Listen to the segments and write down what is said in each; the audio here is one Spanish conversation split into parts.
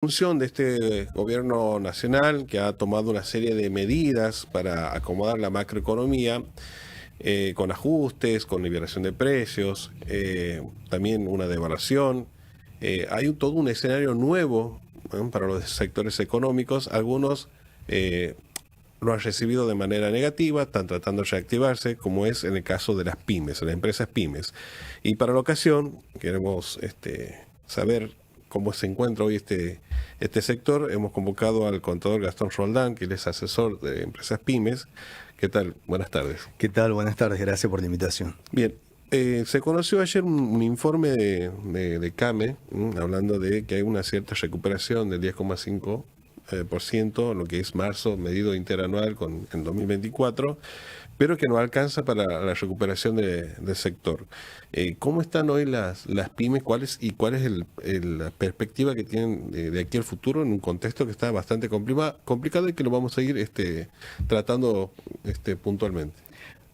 Función de este gobierno nacional que ha tomado una serie de medidas para acomodar la macroeconomía, con ajustes, con liberación de precios, también una devaluación. Hay todo un escenario nuevo, ¿no?, para los sectores económicos. Algunos lo han recibido de manera negativa, están tratando de reactivarse, como es en el caso de las pymes, las empresas pymes. Y para la ocasión queremos saber cómo se encuentra hoy este sector. Hemos convocado al contador Gastón Roldán, que él es asesor de empresas pymes. ¿Qué tal? Buenas tardes. ¿Qué tal? Buenas tardes, gracias por la invitación. Bien, se conoció ayer un informe de CAME, hablando de que hay una cierta recuperación del 10,5%, lo que es marzo, medido interanual en 2024, pero que no alcanza para la recuperación del sector. ¿Cómo están hoy las pymes? ¿Cuál es la perspectiva que tienen de aquí al futuro en un contexto que está bastante complicado y que lo vamos a ir tratando puntualmente?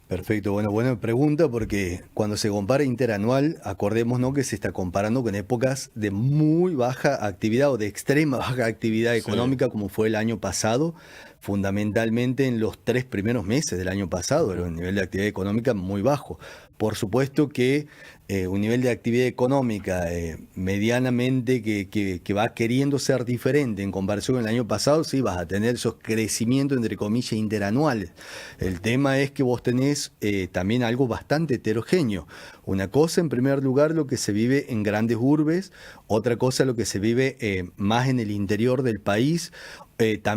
Perfecto, buena pregunta, porque cuando se compara interanual, acordémonos que se está comparando con épocas de muy baja actividad o de extrema baja actividad económica, como fue el año pasado, fundamentalmente en los 3 primeros meses del año pasado, era un nivel de actividad económica muy bajo. Por supuesto que un nivel de actividad económica medianamente que va queriendo ser diferente en comparación con el año pasado, sí vas a tener esos crecimientos entre comillas interanuales. El tema es que vos tenés también algo bastante heterogéneo. Una cosa, en primer lugar, lo que se vive en grandes urbes, otra cosa lo que se vive más en el interior del país.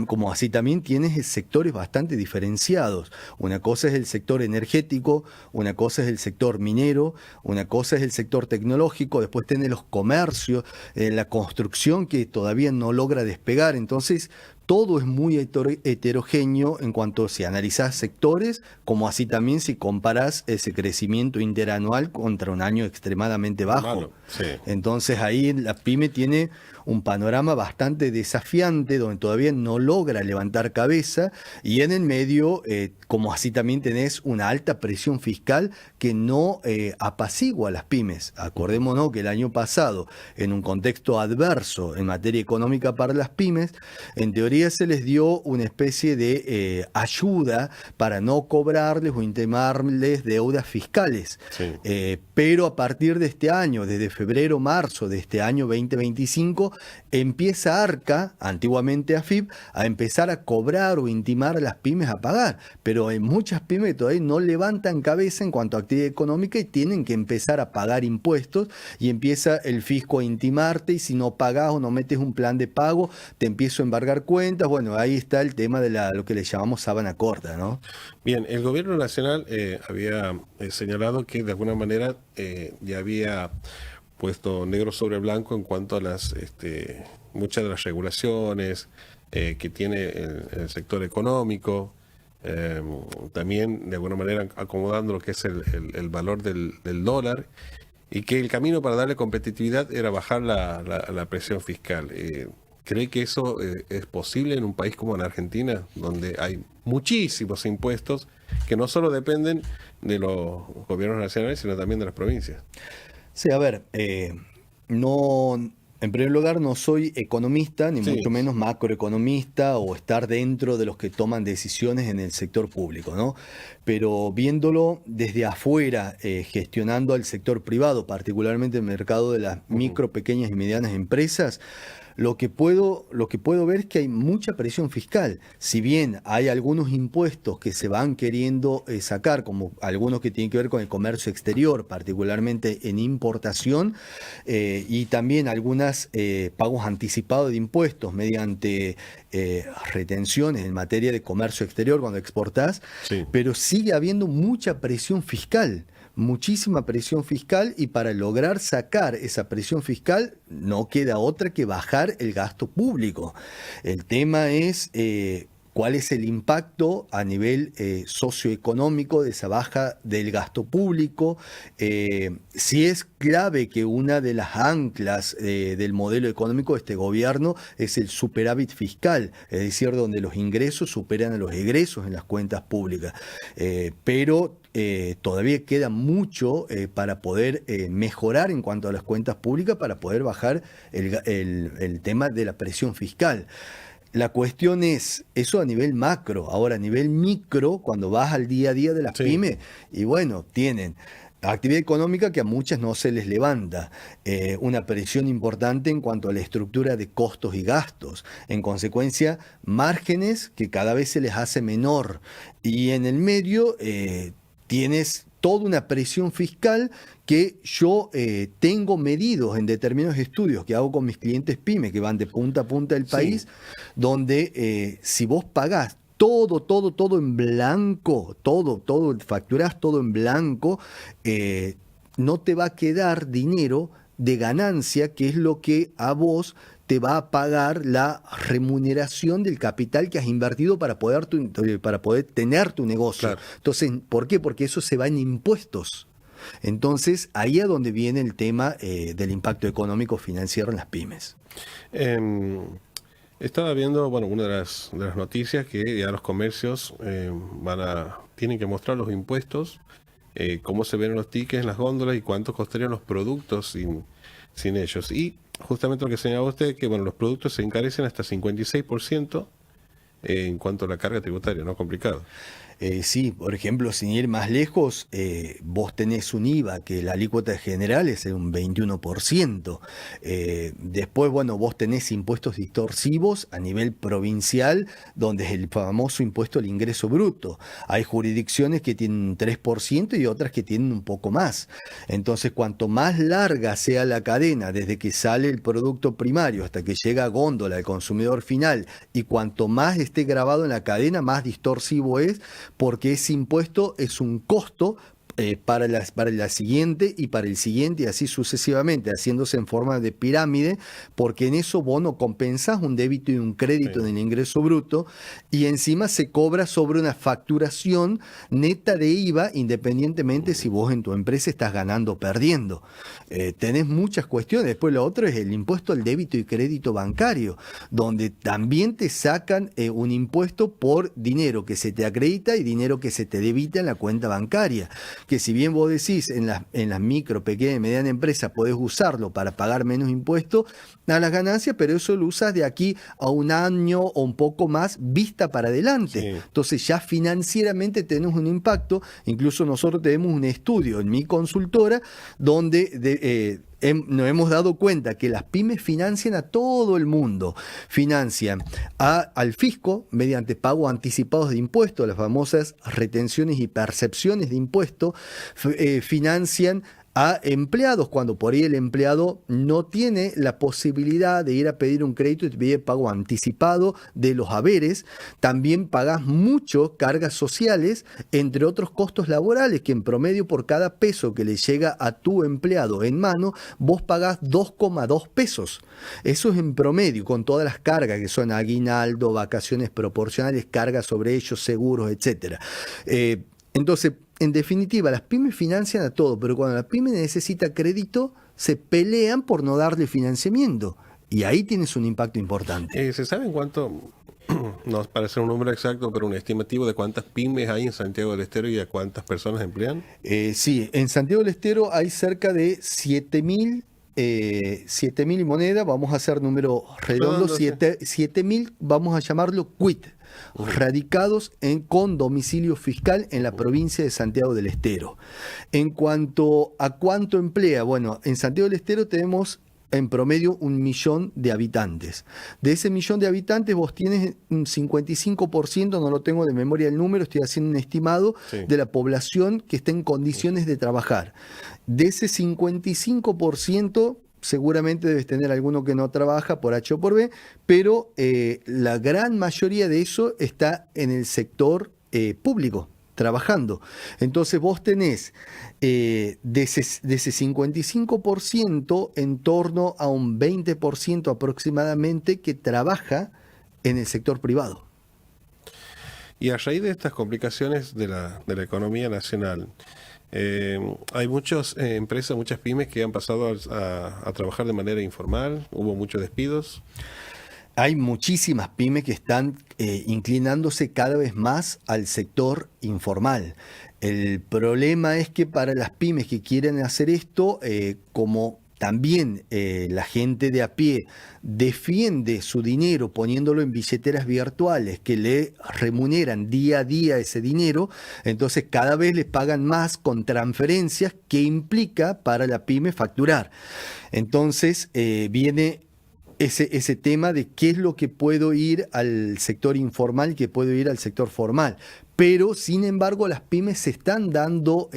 Como así también tienes sectores bastante diferenciados. Una cosa es el sector energético, una cosa es el sector minero, una cosa es el sector tecnológico, después tenés los comercios, la construcción que todavía no logra despegar. Entonces, todo es muy heterogéneo en cuanto si analizás sectores, como así también si comparás ese crecimiento interanual contra un año extremadamente bajo. Malo, sí. Entonces ahí la pyme tiene un panorama bastante desafiante donde todavía no logra levantar cabeza, y en el medio, como así también tenés una alta presión fiscal que no apacigua a las pymes. Acordémonos que el año pasado, en un contexto adverso en materia económica para las pymes, en teoría se les dio una especie de ayuda para no cobrarles o intimarles deudas fiscales. Sí. Pero a partir de este año, desde febrero, marzo de este año 2025, empieza ARCA, antiguamente AFIP, a empezar a cobrar o intimar a las pymes a pagar. Pero hay muchas pymes que todavía no levantan cabeza en cuanto a actividad económica y tienen que empezar a pagar impuestos, y empieza el fisco a intimarte, y si no pagás o no metes un plan de pago, te empiezo a embargar cuentas. Bueno, ahí está el tema de lo que le llamamos sábana corta, ¿no? Bien, el gobierno nacional había señalado que de alguna manera ya había puesto negro sobre blanco en cuanto a muchas de las regulaciones que tiene el sector económico, también de alguna manera acomodando lo que es el valor del dólar, y que el camino para darle competitividad era bajar la presión fiscal. ¿Cree que eso es posible en un país como en Argentina, donde hay muchísimos impuestos que no solo dependen de los gobiernos nacionales, sino también de las provincias? Sí, a ver, no, en primer lugar no soy economista, ni Sí, mucho menos macroeconomista o estar dentro de los que toman decisiones en el sector público, ¿no? Pero viéndolo desde afuera, gestionando al sector privado, particularmente el mercado de las micro, pequeñas y medianas empresas, lo que puedo ver es que hay mucha presión fiscal. Si bien hay algunos impuestos que se van queriendo sacar, como algunos que tienen que ver con el comercio exterior, particularmente en importación, y también algunos pagos anticipados de impuestos mediante retenciones en materia de comercio exterior cuando exportás, sí. pero sigue habiendo mucha presión fiscal. Muchísima presión fiscal, y para lograr sacar esa presión fiscal no queda otra que bajar el gasto público. El tema es cuál es el impacto a nivel socioeconómico de esa baja del gasto público, si es clave que una de las anclas del modelo económico de este gobierno es el superávit fiscal, es decir, donde los ingresos superan a los egresos en las cuentas públicas, pero todavía queda mucho para poder mejorar en cuanto a las cuentas públicas, para poder bajar el tema de la presión fiscal. La cuestión es eso a nivel macro. Ahora, a nivel micro, cuando vas al día a día de las pymes, y bueno, tienen actividad económica que a muchas no se les levanta, una presión importante en cuanto a la estructura de costos y gastos, en consecuencia, márgenes que cada vez se les hace menor, y en el medio tienes toda una presión fiscal que yo tengo medidos en determinados estudios que hago con mis clientes pymes que van de punta a punta del país, donde si vos pagás todo en blanco, facturás todo en blanco, no te va a quedar dinero de ganancia, que es lo que a vos te va a pagar la remuneración del capital que has invertido para poder tener tu negocio. Claro. Entonces, ¿por qué? Porque eso se va en impuestos. Entonces, ahí es donde viene el tema del impacto económico financiero en las pymes. Estaba viendo, bueno, una de las noticias que ya los comercios tienen que mostrar los impuestos, cómo se ven los tickets en las góndolas y cuánto costarían los productos sin ellos. Y justamente lo que señalaba usted, que bueno, los productos se encarecen hasta 56% en cuanto a la carga tributaria, ¿no? Complicado. Sí, por ejemplo, sin ir más lejos, vos tenés un IVA que la alícuota general es un 21%. Después, bueno, vos tenés impuestos distorsivos a nivel provincial, donde es el famoso impuesto al ingreso bruto. Hay jurisdicciones que tienen un 3% y otras que tienen un poco más. Entonces, cuanto más larga sea la cadena, desde que sale el producto primario hasta que llega a góndola al consumidor final, y cuanto más esté grabado en la cadena, más distorsivo es, porque ese impuesto es un costo para la siguiente y para el siguiente y así sucesivamente, haciéndose en forma de pirámide, porque en eso vos no compensás un débito y un crédito en el ingreso bruto, y encima se cobra sobre una facturación neta de IVA, independientemente si vos en tu empresa estás ganando o perdiendo. Tenés muchas cuestiones. Después lo otro es el impuesto al débito y crédito bancario, donde también te sacan un impuesto por dinero que se te acredita y dinero que se te debita en la cuenta bancaria, que si bien vos decís en las micro, pequeñas y medianas empresas podés usarlo para pagar menos impuestos a las ganancias, pero eso lo usas de aquí a un año o un poco más vista para adelante. Sí. Entonces ya financieramente tenemos un impacto. Incluso nosotros tenemos un estudio en mi consultora donde nos hemos dado cuenta que las pymes financian a todo el mundo. Financian al fisco mediante pago anticipados de impuestos, las famosas retenciones y percepciones de impuestos. Financian a empleados, cuando por ahí el empleado no tiene la posibilidad de ir a pedir un crédito y te pide pago anticipado de los haberes. También pagás mucho cargas sociales, entre otros costos laborales, que en promedio por cada peso que le llega a tu empleado en mano, vos pagás 2,2 pesos. Eso es en promedio, con todas las cargas que son aguinaldo, vacaciones proporcionales, cargas sobre ellos, seguros, etc. Entonces, en definitiva, las pymes financian a todo, pero cuando la pyme necesita crédito, se pelean por no darle financiamiento. Y ahí tienes un impacto importante. ¿Se sabe en cuánto, no parece un número exacto, pero un estimativo de cuántas pymes hay en Santiago del Estero y a cuántas personas emplean? Sí, en Santiago del Estero hay cerca de 7.000 y moneda, vamos a hacer número redondo, 7.000, vamos a llamarlo quit, radicados con domicilio fiscal en la provincia de Santiago del Estero. En cuanto a cuánto emplea, bueno, en Santiago del Estero tenemos en promedio 1 millón de habitantes. De ese 1 millón de habitantes vos tienes un 55%, no lo tengo de memoria el número, estoy haciendo un estimado de la población que está en condiciones de trabajar. De ese 55%, seguramente debes tener alguno que no trabaja por H o por B, pero la gran mayoría de eso está en el sector público, trabajando. Entonces vos tenés de ese 55% en torno a un 20% aproximadamente que trabaja en el sector privado. Y a raíz de estas complicaciones de la economía nacional, hay muchas empresas, muchas pymes que han pasado a trabajar de manera informal, hubo muchos despidos. Hay muchísimas pymes que están inclinándose cada vez más al sector informal. El problema es que para las pymes que quieren hacer esto, como también la gente de a pie defiende su dinero poniéndolo en billeteras virtuales que le remuneran día a día ese dinero, entonces cada vez les pagan más con transferencias que implica para la pyme facturar. Entonces viene ese tema de qué es lo que puedo ir al sector informal, qué puedo ir al sector formal. Pero, sin embargo, las pymes se están dando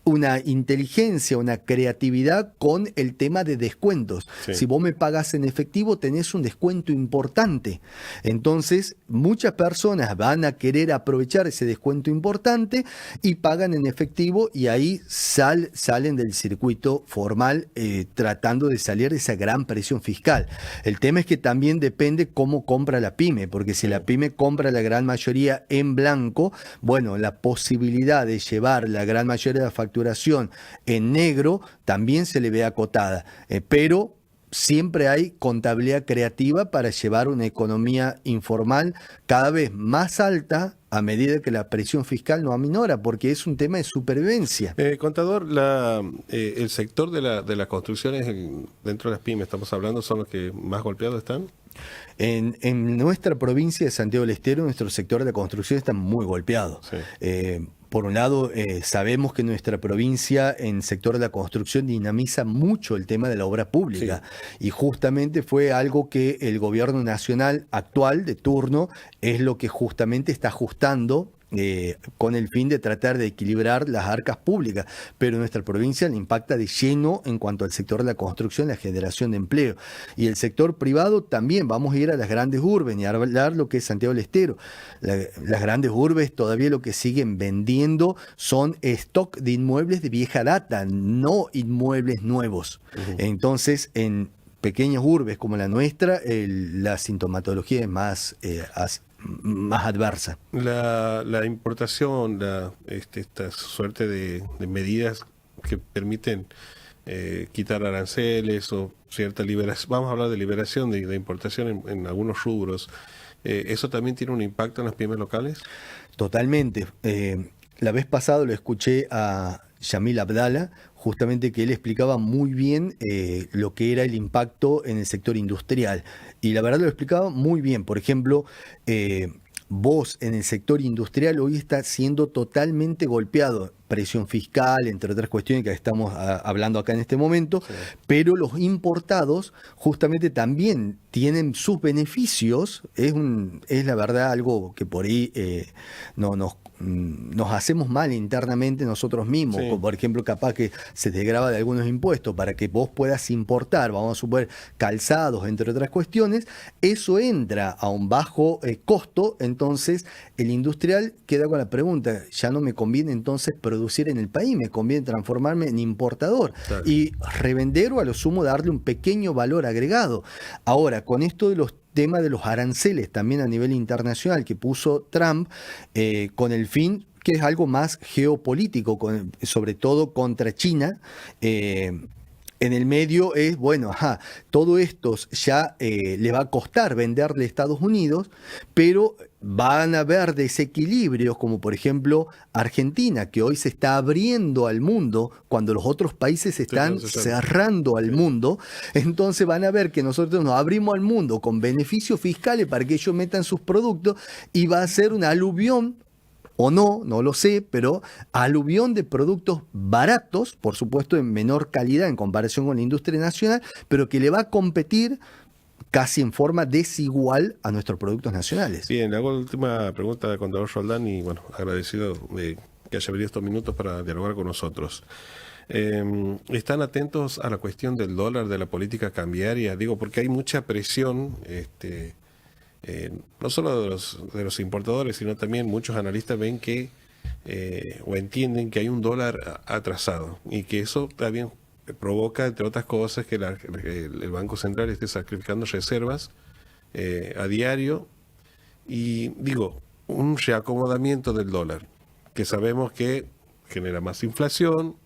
una inteligencia, una creatividad con el tema de descuentos. Sí. Si vos me pagas en efectivo, tenés un descuento importante. Entonces, muchas personas van a querer aprovechar ese descuento importante y pagan en efectivo, y ahí salen del circuito formal tratando de salir de esa gran presión fiscal. El tema es que también depende cómo compra la pyme, porque si la pyme compra la gran mayoría en blanco, bueno, la posibilidad de llevar la gran mayoría de la facturación en negro también se le ve acotada, pero siempre hay contabilidad creativa para llevar una economía informal cada vez más alta a medida que la presión fiscal no aminora, porque es un tema de supervivencia. Contador, el sector de las construcciones dentro de las pymes, estamos hablando, son los que más golpeados están. En nuestra provincia de Santiago del Estero, nuestro sector de la construcción está muy golpeado. Sí. Por un lado, sabemos que nuestra provincia en sector de la construcción dinamiza mucho el tema de la obra pública. Sí. Y justamente fue algo que el gobierno nacional actual de turno es lo que justamente está ajustando con el fin de tratar de equilibrar las arcas públicas, pero nuestra provincia le impacta de lleno en cuanto al sector de la construcción, la generación de empleo. Y el sector privado también, vamos a ir a las grandes urbes y a hablar lo que es Santiago del Estero. Las grandes urbes todavía lo que siguen vendiendo son stock de inmuebles de vieja data, no inmuebles nuevos. Uh-huh. Entonces, en pequeñas urbes como la nuestra, la sintomatología es más adversa. La importación, esta suerte de medidas que permiten quitar aranceles o cierta liberación, vamos a hablar de liberación de importación en algunos rubros, ¿eso también tiene un impacto en las pymes locales? Totalmente. La vez pasada lo escuché a Yamil Abdala, justamente que él explicaba muy bien lo que era el impacto en el sector industrial. Y la verdad lo explicaba muy bien. Por ejemplo, vos en el sector industrial hoy está siendo totalmente golpeado. Presión fiscal, entre otras cuestiones que estamos hablando acá en este momento, sí. Pero los importados justamente también tienen sus beneficios. Es la verdad algo que por ahí nos hacemos mal internamente nosotros mismos. Sí. Por ejemplo, capaz que se te graba de algunos impuestos para que vos puedas importar, vamos a suponer, calzados, entre otras cuestiones. Eso entra a un bajo costo, entonces el industrial queda con la pregunta, ya no me conviene entonces producir en el país, me conviene transformarme en importador, claro, y revender o a lo sumo darle un pequeño valor agregado. Ahora, con esto de los temas de los aranceles también a nivel internacional que puso Trump, con el fin que es algo más geopolítico, sobre todo contra China, en el medio es, bueno, todo esto ya le va a costar venderle a Estados Unidos, pero van a haber desequilibrios, como por ejemplo Argentina, que hoy se está abriendo al mundo, cuando los otros países se están cerrando al mundo. Entonces van a ver que nosotros nos abrimos al mundo con beneficios fiscales para que ellos metan sus productos, y va a ser una aluvión, o no lo sé, pero aluvión de productos baratos, por supuesto en menor calidad en comparación con la industria nacional, pero que le va a competir casi en forma desigual a nuestros productos nacionales. Bien, le hago la última pregunta al contador Roldán y bueno, agradecido que haya venido estos minutos para dialogar con nosotros. ¿Están atentos a la cuestión del dólar, de la política cambiaria? Digo, porque hay mucha presión, no solo de los importadores, sino también muchos analistas ven que o entienden que hay un dólar atrasado y que eso también provoca, entre otras cosas, que el Banco Central esté sacrificando reservas a diario. Y digo, un reacomodamiento del dólar, que sabemos que genera más inflación,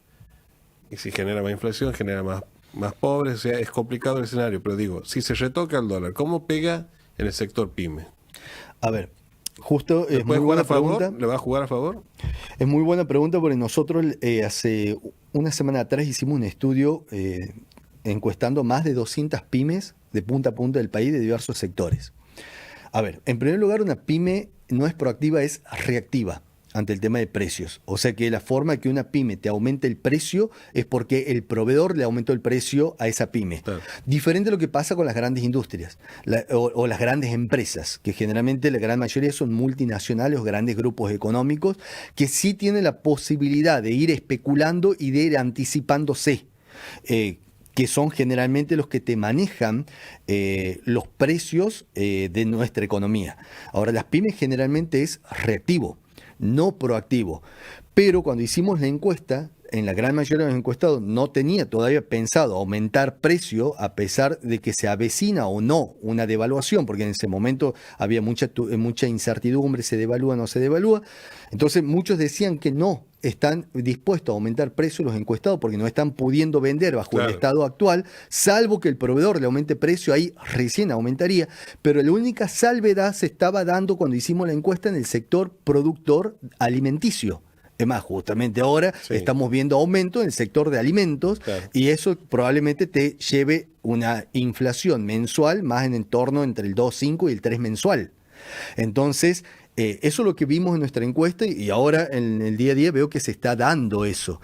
y si genera más inflación, genera más pobres, o sea, es complicado el escenario, pero digo, si se retoca el dólar, ¿cómo pega en el sector pyme? A ver, justo ¿Le es puede muy jugar buena a favor? pregunta. ¿Le va a jugar a favor? Es muy buena pregunta porque nosotros hace una semana atrás hicimos un estudio encuestando más de 200 pymes de punta a punta del país de diversos sectores. A ver, en primer lugar, una pyme no es proactiva, es reactiva ante el tema de precios. O sea que la forma que una pyme te aumente el precio es porque el proveedor le aumentó el precio a esa pyme. Claro. Diferente a lo que pasa con las grandes industrias o las grandes empresas, que generalmente la gran mayoría son multinacionales o grandes grupos económicos que sí tienen la posibilidad de ir especulando y de ir anticipándose. Que son generalmente los que te manejan los precios de nuestra economía. Ahora, las pymes generalmente es reactivo, no proactivo. Pero cuando hicimos la encuesta, en la gran mayoría de los encuestados no tenía todavía pensado aumentar precio a pesar de que se avecina o no una devaluación, porque en ese momento había mucha incertidumbre, se devalúa o no se devalúa. Entonces muchos decían que no están dispuestos a aumentar precios los encuestados porque no están pudiendo vender bajo el estado actual, salvo que el proveedor le aumente precio, ahí recién aumentaría. Pero la única salvedad se estaba dando cuando hicimos la encuesta en el sector productor alimenticio. Es más, justamente ahora estamos viendo aumento en el sector de alimentos y eso probablemente te lleve una inflación mensual más en torno entre el 2,5 y el 3 mensual. Entonces, eso es lo que vimos en nuestra encuesta y ahora en el día a día veo que se está dando eso.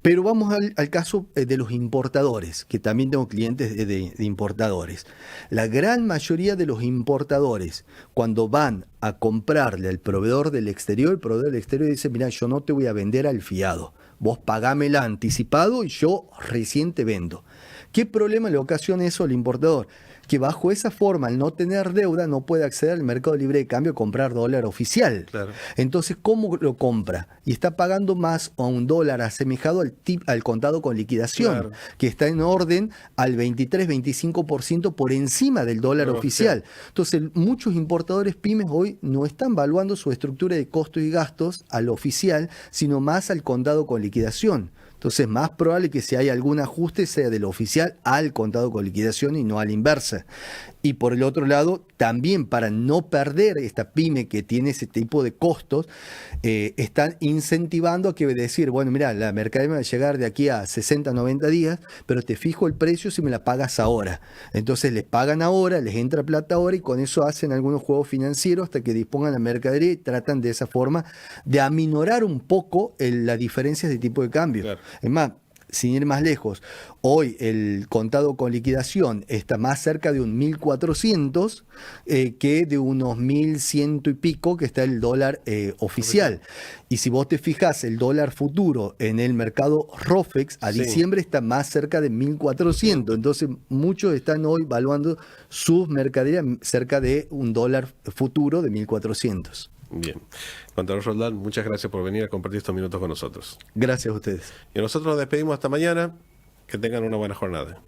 Pero vamos al caso de los importadores, que también tengo clientes de importadores. La gran mayoría de los importadores, cuando van a comprarle al proveedor del exterior, el proveedor del exterior dice, mira, yo no te voy a vender al fiado, vos pagámela anticipado y yo recién te vendo. ¿Qué problema le ocasiona eso al importador? Que bajo esa forma, al no tener deuda, no puede acceder al mercado libre de cambio a comprar dólar oficial. Claro. Entonces, ¿cómo lo compra? Y está pagando más a un dólar asemejado al contado con liquidación, que está en orden al 23-25% por encima del dólar oficial. Entonces, muchos importadores pymes hoy no están valuando su estructura de costos y gastos al oficial, sino más al contado con liquidación. Entonces, más probable que si hay algún ajuste sea del oficial al contado con liquidación y no a la inversa. Y por el otro lado, también para no perder esta pyme que tiene ese tipo de costos, están incentivando a que decir, bueno, mira, la mercadería me va a llegar de aquí a 60, 90 días, pero te fijo el precio si me la pagas ahora. Entonces les pagan ahora, les entra plata ahora y con eso hacen algunos juegos financieros hasta que dispongan la mercadería y tratan de esa forma de aminorar un poco las diferencias de tipo de cambio. Claro. Es más, sin ir más lejos, hoy el contado con liquidación está más cerca de un 1.400 que de unos 1.100 y pico que está el dólar oficial. Y si vos te fijas, el dólar futuro en el mercado ROFEX a diciembre está más cerca de 1.400. Entonces muchos están hoy valuando sus mercaderías cerca de un dólar futuro de 1.400. Bien. Contador Roldán, muchas gracias por venir a compartir estos minutos con nosotros. Gracias a ustedes. Y nosotros nos despedimos hasta mañana. Que tengan una buena jornada.